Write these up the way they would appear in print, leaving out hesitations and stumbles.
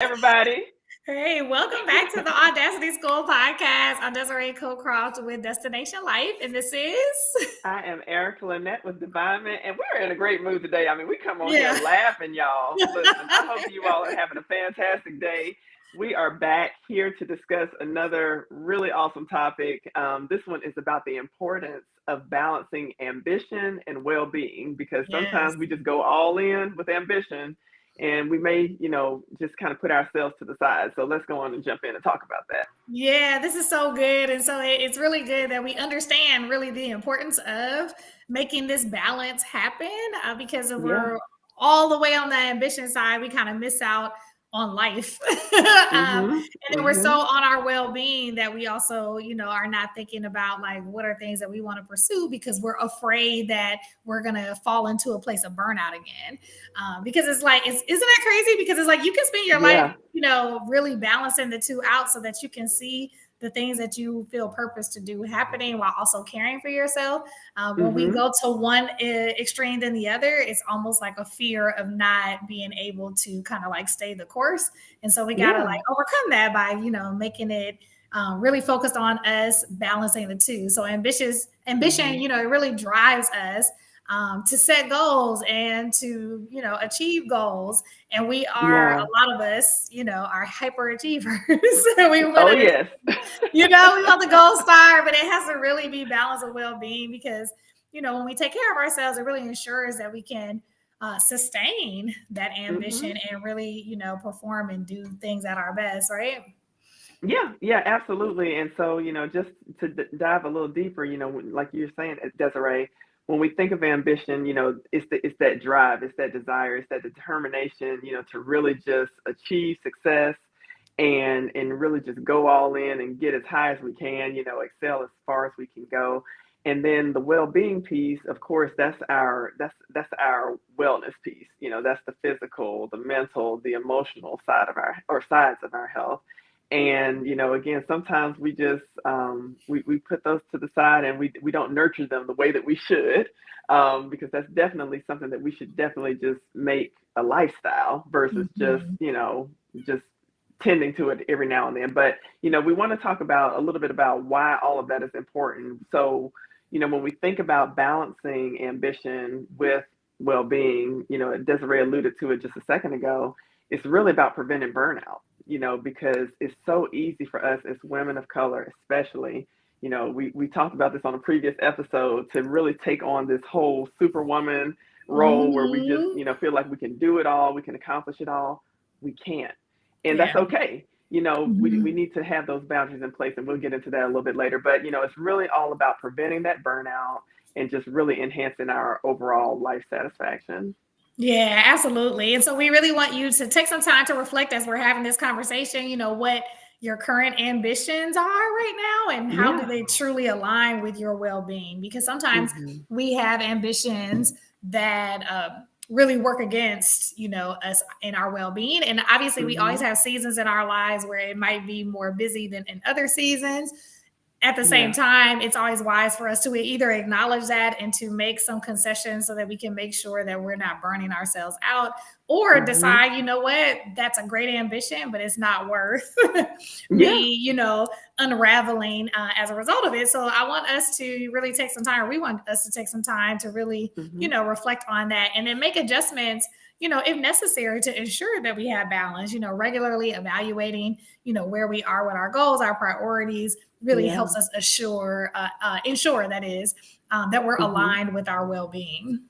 Everybody. Hey, welcome back to the Audacity School podcast. I'm Desiree Cocroft with Destination Life, and this is I am Erica Lynette with Divine Man, and we're in a great mood today. I mean, we come on here yeah, laughing, y'all. Listen, I hope you all are having a fantastic day. We are back here to discuss another really awesome topic. This one is about the importance of balancing ambition and well-being, because yes, sometimes we just go all in with ambition and we may, just kind of put ourselves to the side. So let's go on and jump in and talk about that. yeah. This is so good, and so it's really good that we understand really the importance of making this balance happen. Because if Yeah. we're all the way on the ambition side, we kind of miss out on life. Mm-hmm. And then we're so Mm-hmm. on our well-being that we also, are not thinking about like what are things that we want to pursue because we're afraid that we're gonna fall into a place of burnout again. Because it's like, isn't that crazy? Because it's like you can spend your life, Yeah. really balancing the two out so that you can see the things that you feel purpose to do happening while also caring for yourself. When we Mm-hmm. go to one extreme than the other, it's almost like a fear of not being able to kind of like stay the course. And so we got to Yeah. like overcome that by, making it really focused on us balancing the two. So ambition, Mhm. it really drives us to set goals and to, achieve goals. And we are, Yeah. a lot of us, are hyperachievers. We want Oh, to, yes. we want the gold star, but it has to really be balance of well-being because, when we take care of ourselves, it really ensures that we can sustain that ambition Mhm. and really, perform and do things at our best, right? Yeah, yeah, absolutely. And so, just to dive a little deeper, like you're saying, Desiree, when we think of ambition, it's that drive, it's that desire, it's that determination, to really just achieve success and really just go all in and get as high as we can, excel as far as we can go. And then the well-being piece, of course, that's our wellness piece. That's the physical, the mental, the emotional side of our or sides of our health. And again, sometimes we just we put those to the side and we don't nurture them the way that we should, because that's definitely something that we should definitely just make a lifestyle versus just Mhm. just tending to it every now and then. But we want to talk about a little bit about why all of that is important. So when we think about balancing ambition with well-being, Desiree alluded to it just a second ago, it's really about preventing burnout, because it's so easy for us as women of color, especially. We talked about this on a previous episode to really take on this whole superwoman role where we just, Mhm. feel like we can do it all, we can accomplish it all. We can't. And that's Yeah. okay. We Mhm. need to have those boundaries in place, and we'll get into that a little bit later. But, it's really all about preventing that burnout and just really enhancing our overall life satisfaction. Yeah, absolutely. And so we really want you to take some time to reflect as we're having this conversation, what your current ambitions are right now and how do Yeah. they truly align with your well-being? Because sometimes Hmm. we have ambitions that really work against, us in our well-being. And obviously we always Hmm. have seasons in our lives where it might be more busy than in other seasons. At the same Yeah. time, it's always wise for us to either acknowledge that and to make some concessions so that we can make sure that we're not burning ourselves out, or Hmm. decide, what, that's a great ambition, but it's not worth me, Yeah. unraveling as a result of it. So I want us to really take some time, or we want us to take some time to really, Hmm. reflect on that and then make adjustments, if necessary to ensure that we have balance, regularly evaluating, where we are with our goals, our priorities, really Yeah. helps us ensure that is that we're Hmm. aligned with our well-being.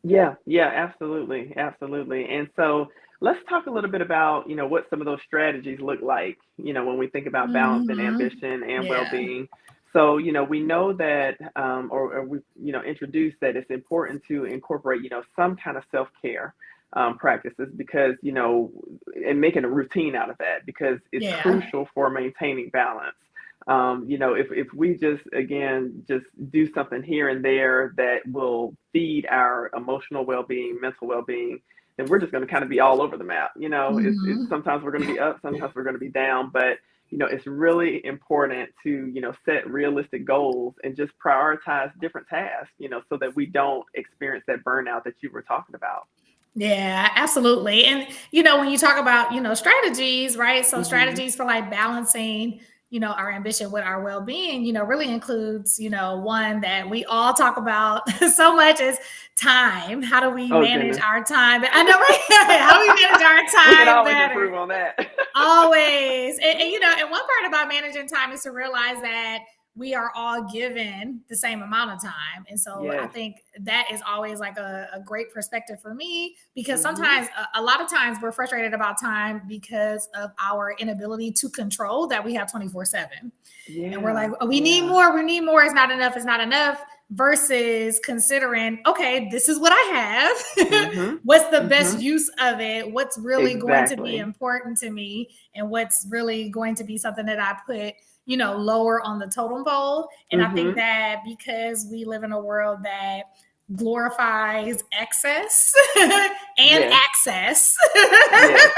Yeah. Yeah. Absolutely. Absolutely. And so let's talk a little bit about, what some of those strategies look like, when we think about balance and Hmm. ambition and Yeah, well-being. So, we know that, or we, introduced that it's important to incorporate, some kind of self-care practices, because, and making a routine out of that, because it's yeah, crucial for maintaining balance. If we just, again, just do something here and there that will feed our emotional well-being, mental well-being, then we're just going to kind of be all over the map. It's hmm, sometimes we're going to be up, sometimes we're going to be down, but it's really important to, set realistic goals and just prioritize different tasks, so that we don't experience that burnout that you were talking about. Yeah, absolutely. And when you talk about, strategies, right? So Mm-hmm. strategies for like balancing, our ambition with our well-being, really includes, one that we all talk about so much is time. How do we Oh manage goodness. our time? I know, right? How do we manage our We can time always better? improve on that. Always. And one part about managing time is to realize that we are all given the same amount of time. And so I Yes. think that is always like a great perspective for me because Mm-hmm. sometimes, a lot of times, we're frustrated about time because of our inability to control that we have 24/7. And we're like, Yeah. oh, we need Yeah. more, we need more, it's not enough, it's not enough, versus considering, okay, this is what I have. Mm-hmm. What's the best Mm-hmm. use of it? What's really going to be Exactly. important to me? And what's really going to be something that I put, lower on the totem pole? And I think Mm-hmm. that because we live in a world that glorifies excess and Yes. access. Yes.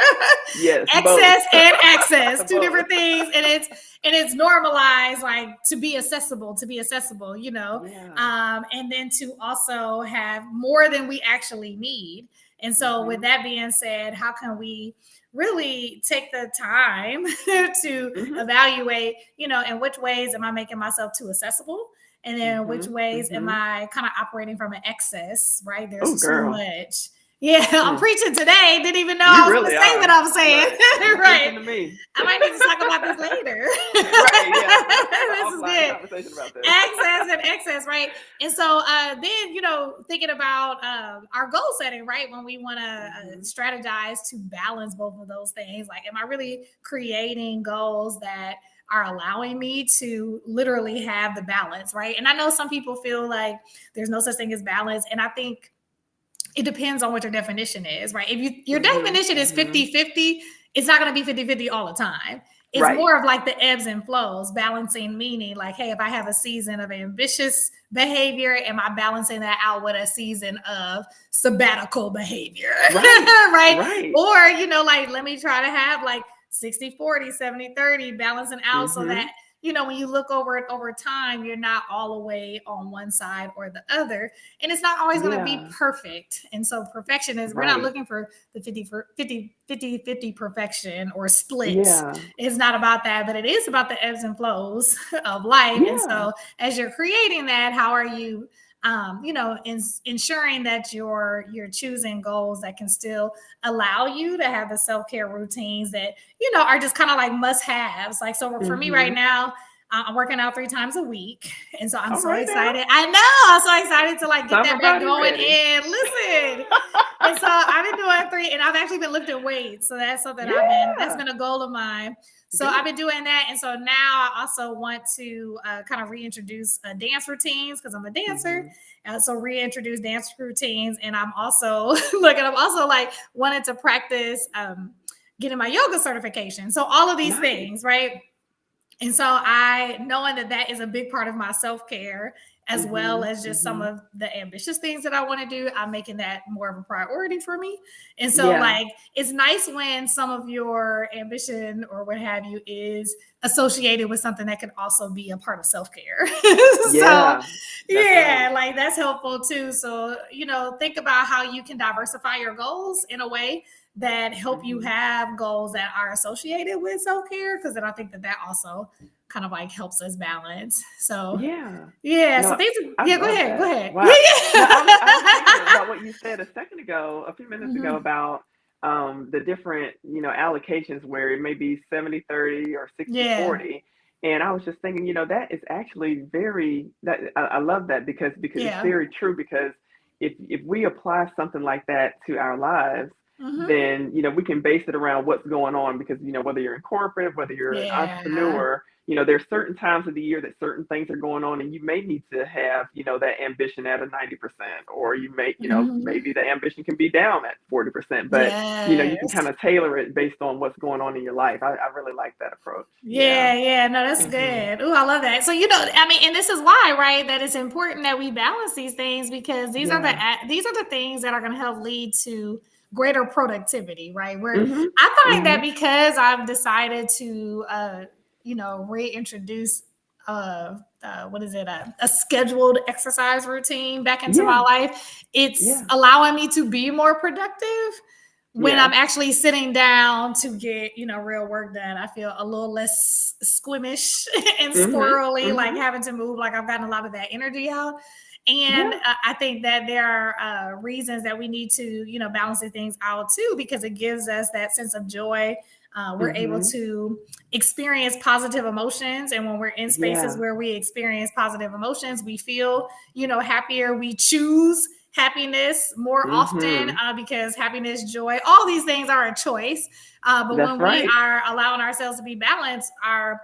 Yes. Both. Excess and access, two Both. different things, and it's normalized like to be accessible, Yeah. and then to also have more than we actually need. And so, with Mm-hmm. that being said, how can we really take the time to Mm-hmm. evaluate, in which ways am I making myself too accessible? And then which Mm-hmm. ways am Mm-hmm. I kind of operating from an excess, right? Oh There's too girl. much. Yeah, I'm Mm. preaching today. Didn't even know You I was going really to say what are. I'm saying. Right. You Right. preaching to me. I might need to talk about this later. Right. Yeah. Let's have an This is offline good. conversation about this. Access and excess, right? And so then, thinking about our goal setting, right? When we want to Mm-hmm. strategize to balance both of those things, like, am I really creating goals that are allowing me to literally have the balance, right? And I know some people feel like there's no such thing as balance. And I think it depends on what your definition is, right? If your Mm-hmm. definition is Mm-hmm. 50-50, it's not going to be 50-50 all the time. It's Right. more of like the ebbs and flows, balancing, meaning like, hey, if I have a season of ambitious behavior, am I balancing that out with a season of sabbatical behavior? Right. Right? Right. Or, like, let me try to have like 60-40, 70-30, balancing out so Mm-hmm. that, when you look over it over time, you're not all the way on one side or the other. And it's not always going to be Yeah. perfect. And so perfection is, we're not Right. looking for the 50 perfection or splits. Yeah. It's not about that, but it is about the ebbs and flows of life. And Yeah. so as you're creating that, how are you ensuring that you're choosing goals that can still allow you to have the self-care routines that are just kind of like must-haves. Like, so for me right Mm-hmm. now, I'm working out 3 times a week, and so I'm All so right now. excited. I know, I'm so excited to like get Summer that back body going ready. in. Listen, and so I've been doing 3, and I've actually been lifting weights. So that's something that's Yeah. been a goal of mine. So I've Good. been doing that. And so now I also want to kind of reintroduce dance routines because I'm a dancer. Mm-hmm. So reintroduce dance routines. And I'm also, look, and I'm also like wanted to practice getting my yoga certification. So all of these Nice. things, right? And so I knowing that that is a big part of my self-care as well Mm-hmm. as just some Mm-hmm. of the ambitious things that I want to do, I'm making that more of a priority for me. And so Yeah. like it's nice when some of your ambition or what have you is associated with something that can also be a part of self-care. So Yeah. That's right. yeah, like that's helpful too. So, think about how you can diversify your goals in a way that help you Mm-hmm. have goals that are associated with self-care, because then I think that that also kind of like helps us balance. So Yeah. yeah, so No, things. I Yeah, go love ahead, go that. ahead. Wow. Now I was thinking Yeah, about what you said a second ago, a few minutes ago Mhm. about the different, allocations where it may be 70-30 or 60 Yeah, 40. And I was just thinking, that is actually very that I love that because it's yeah. very true because if we apply something like that to our lives, Hmm. then we can base it around what's going on because whether you're in corporate, whether you're an Yeah. entrepreneur, there's certain times of the year that certain things are going on and you may need to have, that ambition at a 90%, or you may, Hmm. maybe the ambition can be down at 40%, but, you can Yes. kind of tailor it based on what's going on in your life. I really like that approach. Yeah. Yeah, yeah, no, that's Hmm. good. Oh, I love that. So, I mean, and this is why, right, that it's important that we balance these things because Yeah. these are the things that are going to help lead to greater productivity, right? Where Hmm. I find that Hmm. because I've decided to, reintroduce what is it, a scheduled exercise routine back into my Yeah. life, it's Yeah. allowing me to be more productive when I'm Yes. actually sitting down to get, real work done. I feel a little less squimish and Mhm. squirrely, like Mhm. having to move, like I've gotten a lot of that energy out. And Yeah. I think that there are reasons that we need to, balance these things out too, because it gives us that sense of joy. We're able Mhm. to experience positive emotions. And when we're in spaces Yeah. where we experience positive emotions, we feel, happier. We choose happiness more often Mhm. because happiness, joy, all these things are a choice. But That's when we right. are allowing ourselves to be balanced, our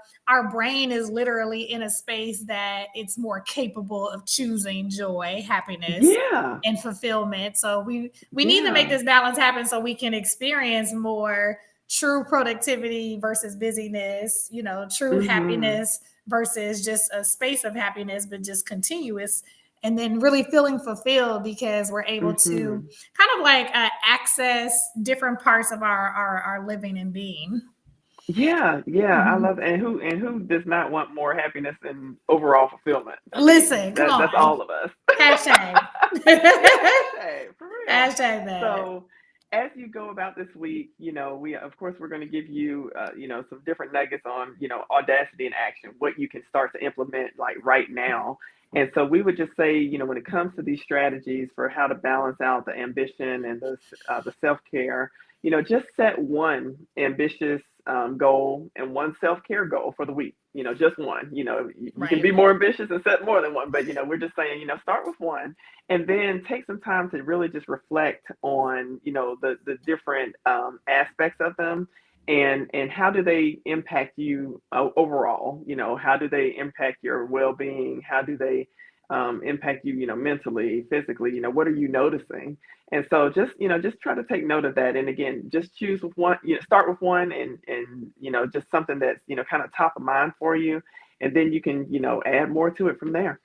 brain is literally in a space that it's more capable of choosing joy, happiness, Yeah. and fulfillment. So we need to make Yeah. this balance happen so we can experience more true productivity versus busyness, true Mhm. happiness versus just a space of happiness, but just continuous, and then really feeling fulfilled because we're able to Mhm. kind of like access different parts of our living and being. Yeah, yeah, I Mhm. love and who does not want more happiness and overall fulfillment? I mean, Listen, come that's on. all of us. Hashtag. Yeah, hashtag for real. Hashtag that. So, as you go about this week, we of course we're going to give you, some different nuggets on, audacity in action, what you can start to implement like right now. And so we would just say, when it comes to these strategies for how to balance out the ambition and the self care, just set one ambitious goal and one self care goal for the week. Just one. You can Right. be more ambitious and set more than one, but we're just saying, start with one, and then take some time to really just reflect on, the different aspects of them, and how do they impact you overall. How do they impact your well being? How do they impact you, mentally, physically? What are you noticing? And so just try to take note of that. And again, just choose with one, start with one, and just something that's, kind of top of mind for you. And then you can, add more to it from there.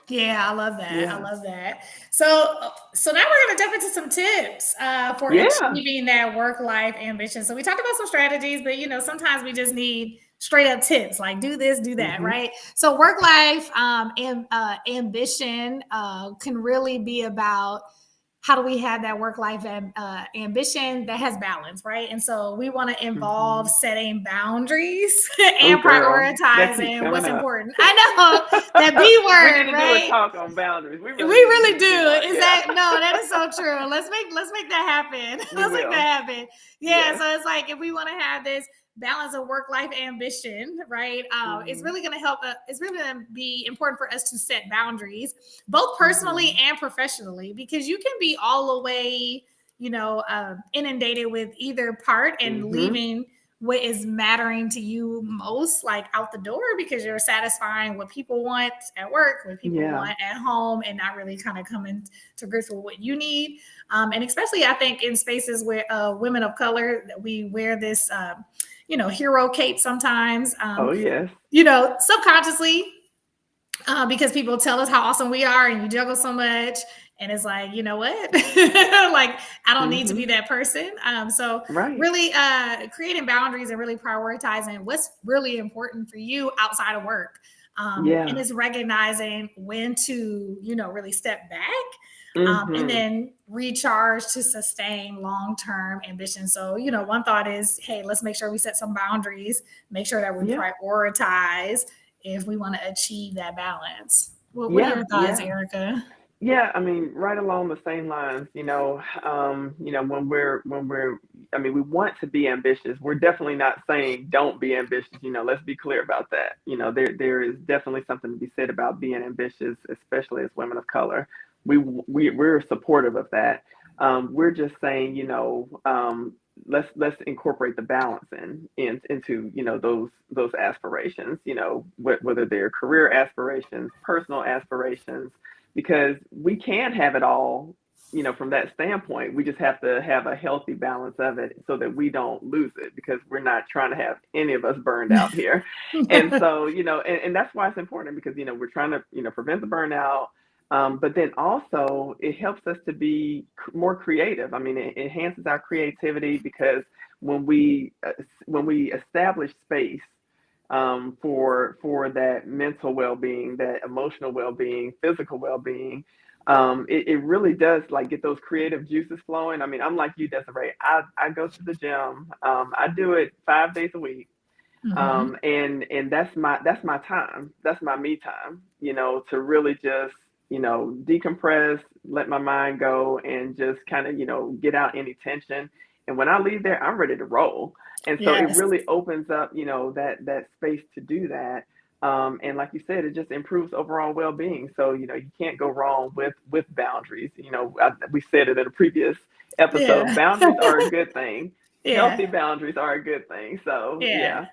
Yeah, I love that. I Yeah. love that. So now we're going to jump into some tips for Yeah. achieving that work life ambition. So we talked about some strategies, but sometimes we just need straight up tips like do this, do that, Hmm. right? So work life ambition can really be about how do we have that work life ambition that has balance, right? And so we want to involve Hmm. setting boundaries Oh, and girl, that keeps prioritizing coming what's up. important. I know that B We need word, to do a right? talk on boundaries. We We really need to really do do. one. Is Yeah, that no? That is so true. Let's make that happen. we Let's make will. that happen. Yeah. Yes. So it's like if we want to have this balance of work life ambition, right? It's Hmm. really going to help. It's really going to be important for us to set boundaries, both personally Hmm. and professionally, because you can be all the way, inundated with either part and Hmm. leaving what is mattering to you most like out the door because you're satisfying what people want at work, what people Yeah. want at home, and not really kind of coming to grips with what you need. And especially I think in spaces where women of color, we wear this hero cape sometimes, Oh, yes. subconsciously, because people tell us how awesome we are and you juggle so much, and it's like, you know what, like I don't need to be Hmm. that person. So Right. really creating boundaries and really prioritizing what's really important for you outside of work, and Yeah. it's recognizing when to really step back, and Hmm. then recharge to sustain long-term ambition. So one thought is, hey, let's make sure we set some boundaries, make sure that we Yeah. prioritize if we want to achieve that balance. What are Yeah. your thoughts, Yeah. Erica? Yeah, I mean, right along the same lines, I mean, we want to be ambitious. We're definitely not saying don't be ambitious. Let's be clear about that. There is definitely something to be said about being ambitious, especially as women of color. We're supportive of that. We're just saying, let's incorporate the balance into those aspirations. Whether they're career aspirations, personal aspirations, because we can have it all, from that standpoint. We just have to have a healthy balance of it so that we don't lose it, because we're not trying to have any of us burned out here. And so, and that's why it's important, because, we're trying to, prevent the burnout. But then also it helps us to be more creative. I mean, it enhances our creativity, because when we when we establish space, for that mental well-being, that emotional well-being, physical well-being. It really does like get those creative juices flowing. I mean, I'm like you, Desiree. I go to the gym. I do it 5 days a week. Mm-hmm. And that's my time. That's my me time, to really just, decompress, let my mind go, and just kind of, get out any tension. And when I leave there, I'm ready to roll. And so it Yes. really opens up, that space to do that. And like you said, it just improves overall well-being. So, you can't go wrong with boundaries. We said it in a previous episode. Yeah. Boundaries are a good thing. Yeah. Healthy boundaries are a good thing. So Yeah. yeah.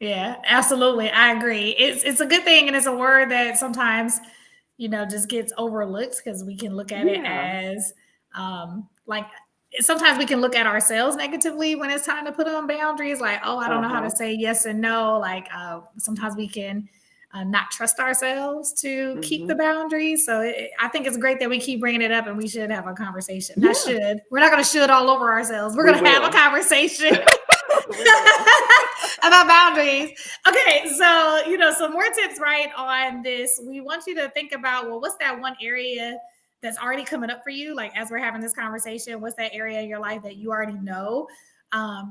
Yeah, absolutely. I agree. It's a good thing, and it's a word that sometimes, just gets overlooked because we can look at it Yeah. as like sometimes we can look at ourselves negatively when it's time to put on boundaries, like, oh, I don't know how to Uh-huh. say yes and no. Like sometimes we can not trust ourselves to keep the Mhm. boundaries. So I think it's great that we keep bringing it up, and we should have a conversation. Not Yeah, should. We're not going to should all over ourselves. We're we going to have a will. conversation. We will. About boundaries. Okay, so some more tips, right, on this. We want you to think about, well, what's that one area that's already coming up for you? Like as we're having this conversation, what's that area in your life that you already know?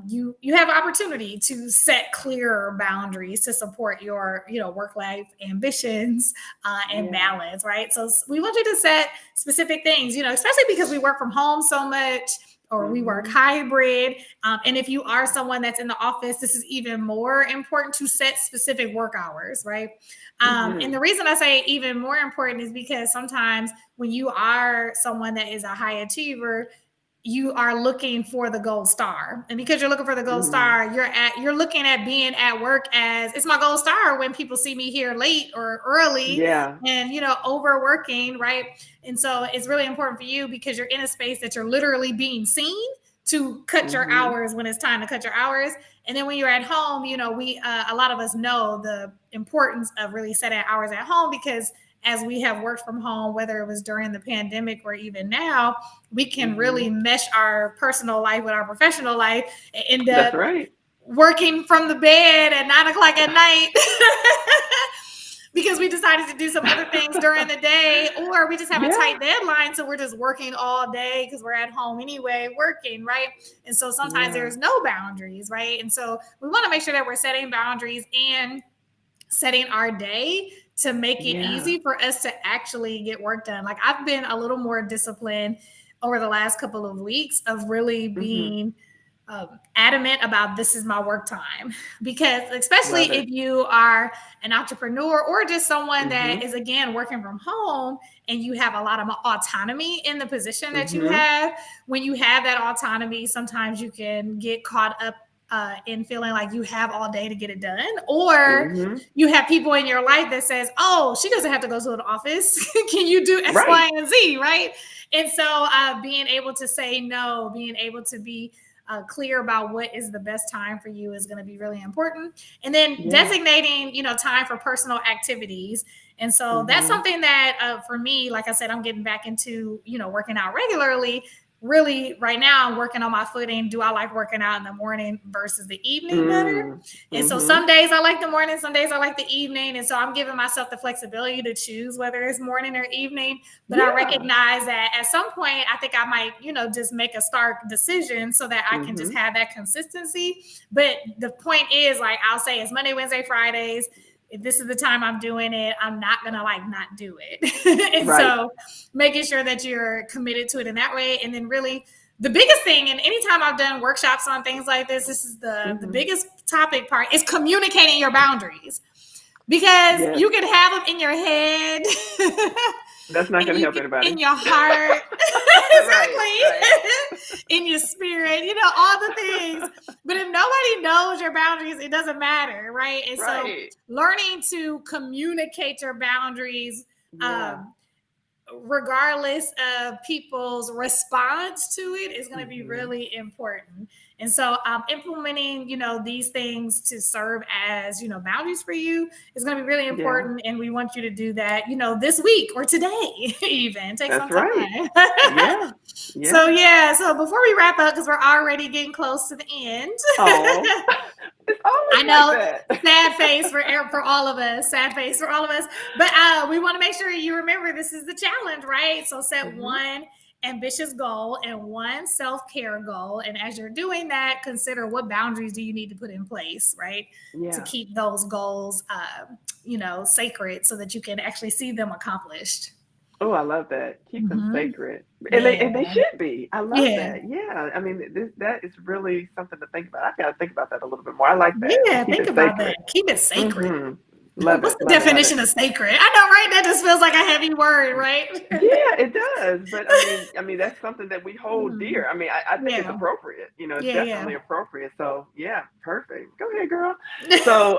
You have opportunity to set clearer boundaries to support your work life ambitions and Yeah. balance, right? So we want you to set specific things, especially because we work from home so much or we work Mhm. hybrid. And if you are someone that's in the office, this is even more important to set specific work hours, right? And the Mhm. reason I say even more important is because sometimes when you are someone that is a high achiever, you are looking for the gold star, and because you're looking for the gold Mhm. star, you're looking at being at work as it's my gold star when people see me here late or early Yeah. and overworking, right? And so it's really important for you because you're in a space that you're literally being seen to cut your Mhm. hours when it's time to cut your hours. And then when you're at home, we a lot of us know the importance of really setting hours at home because as we have worked from home, whether it was during the pandemic or even now, we can really Mhm. mesh our personal life with our professional life and end That's up right. working from the bed at 9 o'clock at night because we decided to do some other things during the day, or we just have a Yeah. tight deadline. So we're just working all day because we're at home anyway, working, right? And so sometimes Yeah. there's no boundaries, right? And so we want to make sure that we're setting boundaries and setting our day to make it Yeah. easy for us to actually get work done. Like I've been a little more disciplined over the last couple of weeks of really Mhm. being adamant about this is my work time because especially Love if it. you are an entrepreneur or just someone that Mhm. is again working from home and you have a lot of autonomy in the position that you Mhm. have. When you have that autonomy, sometimes you can get caught up in feeling like you have all day to get it done, or Mhm. you have people in your life that says, oh, she doesn't have to go to the office. Can you do X, Right. Y, and Z, right? And so being able to say no, being able to be clear about what is the best time for you is going to be really important. And then Yeah. designating, time for personal activities. And so that's Mhm. something that for me, like I said, I'm getting back into, working out regularly. Really, right now, I'm working on my footing. Do I like working out in the morning versus the evening better? Mm. And so some Mhm. days I like the morning, some days I like the evening. And so I'm giving myself the flexibility to choose whether it's morning or evening. But I Yeah. recognize that at some point, I think I might, just make a stark decision so that I can just Mhm. have that consistency. But the point is, like, I'll say it's Monday, Wednesday, Fridays. If this is the time I'm doing it, I'm not gonna like not do it. And Right. so making sure that you're committed to it in that way. And then really the biggest thing, and anytime I've done workshops on things like this is the Mhm. biggest topic part is communicating your boundaries because Yes. you can have them in your head That's not and going to you help in anybody. your heart Right. Right. exactly in your spirit, all the things. But if nobody knows your boundaries, it doesn't matter, right? And so Right. learning to communicate your boundaries Yeah. um, regardless of people's response to it is going to be Mhm. really important. And so implementing these things to serve as boundaries for you is going to be really Yeah. important, and we want you to do that this week or today. Even take some That's right. time. Yeah. So Yeah. yeah, so before we wrap up because we're already getting close to the end. Oh, it's always I I like know. that. Sad face for all of us. Sad face for all of us. But we want to make sure you remember this is the challenge, right? So set Hmm. one ambitious goal and one self-care goal. And as you're doing that, consider what boundaries do you need to put in place, right? To Yeah. keep those goals, sacred so that you can actually see them accomplished. Oh, I love that. Keep them Mm-hmm. sacred, and Yeah. they should be. I love Yeah. that. Yeah, I mean, that is really something to think about. I got to think about that a little bit more. I like that. To Yeah. keep Think it about that. sacred. Keep it sacred. Mm-hmm. Love What's it. the Love it. Love it. definition of sacred? I know, right? That just feels like a heavy word, right? Yeah, it does. But I mean, that's something that we hold Mhm. dear. I mean, I think it's Yeah. appropriate. You know, it's Yeah. Yeah. definitely appropriate. So yeah, perfect. Go ahead, girl. So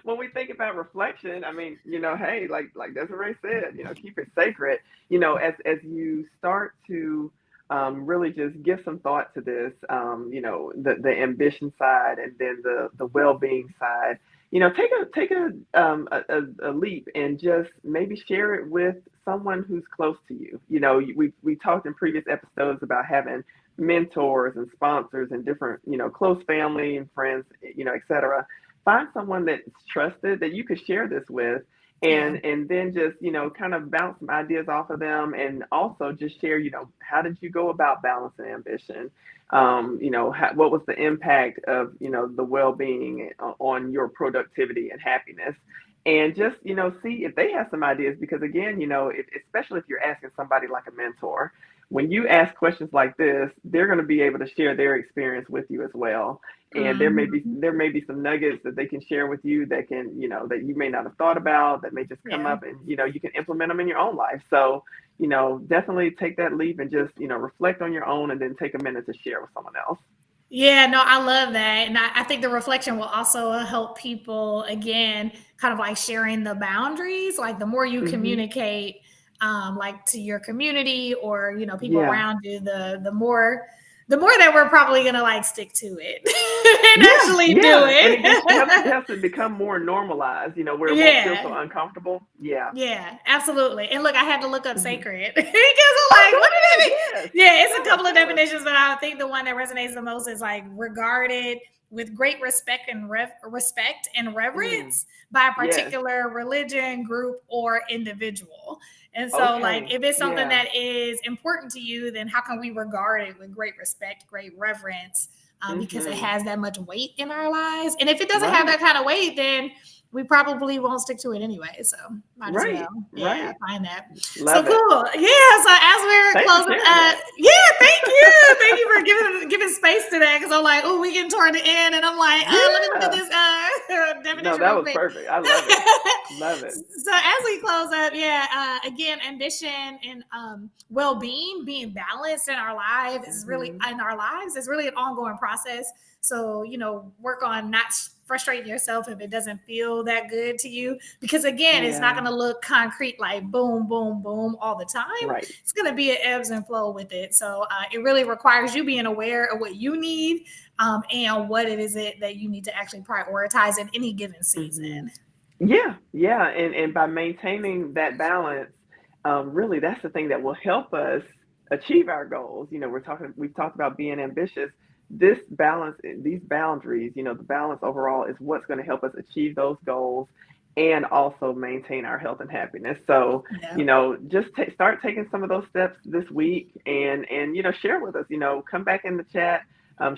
when we think about reflection, I mean, hey, like Desiree said, keep it sacred. As you start to really just give some thought to this, the ambition side and then the well being side. Take a leap and just maybe share it with someone who's close to you. We talked in previous episodes about having mentors and sponsors and different, close family and friends, etc. Find someone that's trusted that you could share this with, Yeah. and then just kind of bounce some ideas off of them, and also just share, how did you go about balancing ambition, what was the impact of the well-being on your productivity and happiness, and just see if they have some ideas, because again, especially if you're asking somebody like a mentor, when you ask questions like this, they're going to be able to share their experience with you as well, and Mhm. there may be some nuggets that they can share with you that can, that you may not have thought about, that may just come Yeah. up, and you can implement them in your own life. So definitely take that leap and just reflect on your own, and then take a minute to share with someone else. Yeah, no, I love that. And I think the reflection will also help people, again, kind of like sharing the boundaries. Like the more you Hmm. communicate, like to your community or, people Yeah. around you, the more that we're probably going to like stick to it and Yeah, actually do yeah, and it just it. helps it become more normalized, where it won't feel so Yeah. uncomfortable. Yeah. Yeah, absolutely. And look, I had to look up Hmm. sacred because I'm Oh, like, go what did ahead. it Yes. mean? Yeah, it's a Tell us. couple of Tell us. definitions, but I think the one that resonates the most is like regarded with great respect and Mm, reverence by a yes. particular religion, group, or individual. And so, like, Okay. if it's something Yeah. that is important to you, then how can we regard it with great respect, great reverence, because it Hmm. has that much weight in our lives? And if it doesn't have Right. that kind of weight, then we probably won't stick to it anyway. So might as well. Right. Yeah, Right. find that. So Love it. cool. Yeah. So as we're Thanks for closing, sharing that. yeah, thank you. Thank you for giving space to that. Cause I'm like, oh, we getting toward the end. And I'm like, let me look at Yeah. this No, definition that real was quick. perfect. I love it. Love it. So as we close up, yeah, again, ambition and well-being, being balanced in our lives Hmm. is really an ongoing process. So, work on not frustrating yourself if it doesn't feel that good to you. Because again, it's not Yeah. going to look concrete like boom, boom, boom all the time. Right. It's going to be an ebbs and flow with it. So it really requires you being aware of what you need, and what it is that you need to actually prioritize in any given Hmm. season. Yeah. Yeah. And by maintaining that balance, really, that's the thing that will help us achieve our goals. We've talked about being ambitious. This balance, these boundaries, the balance overall is what's going to help us achieve those goals and also maintain our health and happiness. So, Yeah. just start taking some of those steps this week, and share with us. Come back in the chat.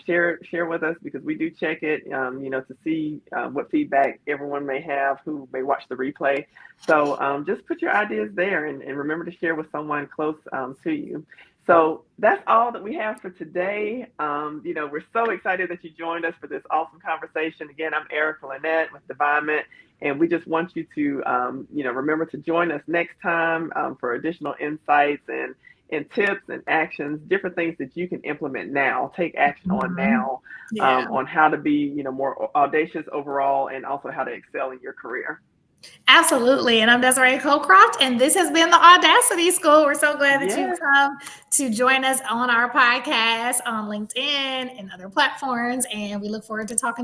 Share with us, because we do check it, to see what feedback everyone may have who may watch the replay. So just put your ideas there, and remember to share with someone close to you. So that's all that we have for today. We're so excited that you joined us for this awesome conversation. Again, I'm Erica Lynette with Divinement, and we just want you to, remember to join us next time for additional insights and tips and actions, different things that you can implement now, take action on Mhm. now, Yeah. on how to be, more audacious overall, and also how to excel in your career. Absolutely. And I'm Desiree Colcroft, and this has been the Audacity School. We're so glad that you've Yes. come to join us on our podcast on LinkedIn and other platforms. And we look forward to talking